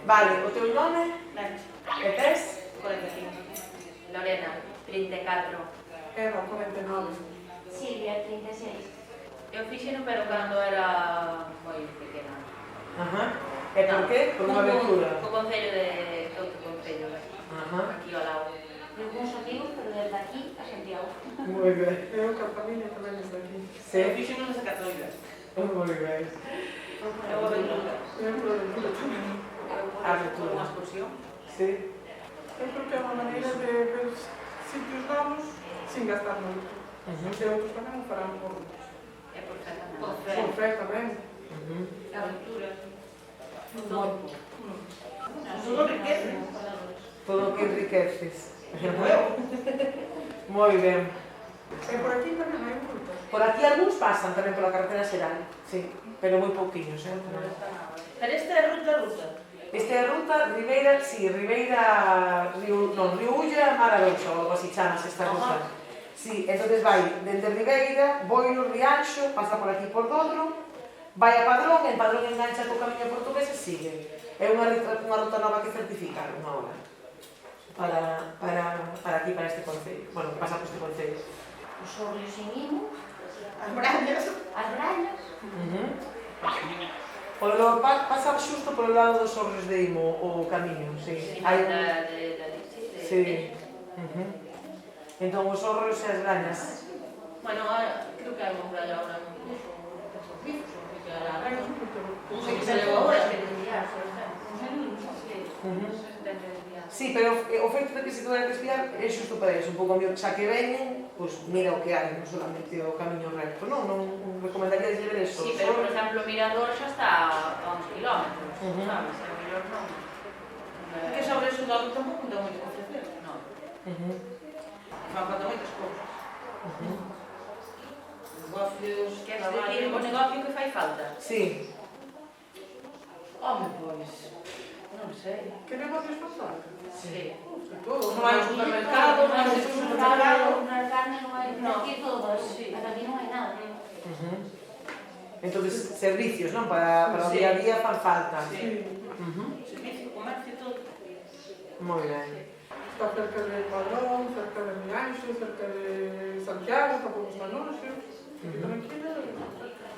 Vale, o teu nome? Nacho. E tes? 45. Lorena, 34. Eva, 49. Silvia, 36. Eu fixeno, pero cando era moi pequena. Ajá. E por qué? Por unha aventura. Co concello de outro concello, Ajá. aquí ao lado. De algunos amigos, pero desde aquí a Santiago. Moi ben. Eu, que a familia tamén está aquí. Sí. Eu fixeno nesa Catoira. Moi ben. Eu aventura. Eu por aventura tamén. Por unha excursión. Sí. Eu creo que é unha maneira de ver sitios novos sin gastar moito. E outros tamén o farán por É por por fe tamén. aventura. Todo. Todo riqueza. Todo o que enriqueces. Eu. Moi ben. E por aquí tamén hai moitas. Por aquí algúns pasan tamén pola carretera xeral, sí, pero moi pouquiños, Pero esta é ruta. Este é a ruta Ribeira, sí, Ribeira, Río Ulla, Mar Arousa, ou algo así chamas esta ruta. Sí, entonces vai dende Ribeira, Boiro, Rianxo, pasa por aquí por Dodro, vai a Padrón, en Padrón engancha co camiño portugués e sigue. É unha ruta nova que certificaron agora para aquí, para este concello. Bueno, pasa por este concello. Os sorrios sin imo, As brañas. as brañas. Pasa xusto polo lado dos Sorres de Imo o camiño, sí. Hai sí. Entón os Sorros e as Grañas. Bueno, creo que hai unha muralla ahora non sei que era a Graña. Non sei que se levou ahora, que desviar, por exemplo. Non sei se ten que desviar. Sí, pero o feito de que se poden desviar é xusto para eso, un pouco mellor, xa que veñen, pois mira o que hai, non solamente o camiño recto, non recomendaría de ver eso. Sí, pero por exemplo o Mirador xa está a uns kilómetros, sabes? E o mellor non. Que sobre eso tampouco ten moito que ofrecer, non. Fan falta moitas cousas. Negocios, que é decir, o negocio que fai falta. Sí. Home, pois, non sei. Que negocios fan falta? Sí. Todo. Non hai un supermercado, non hai un supermercado. Non hai carne, non hai No. aquí todo. Sí. Pero aquí non hai nada. Entonces, servicios, non? Para o Sí. día a día fan falta. Sí. Servicio, comercio, todo. Moi ben. Está cerca de Padrón, cerca de Rianxo, cerca de Santiago, tampouco está longe. Aquí tamén queda cerca.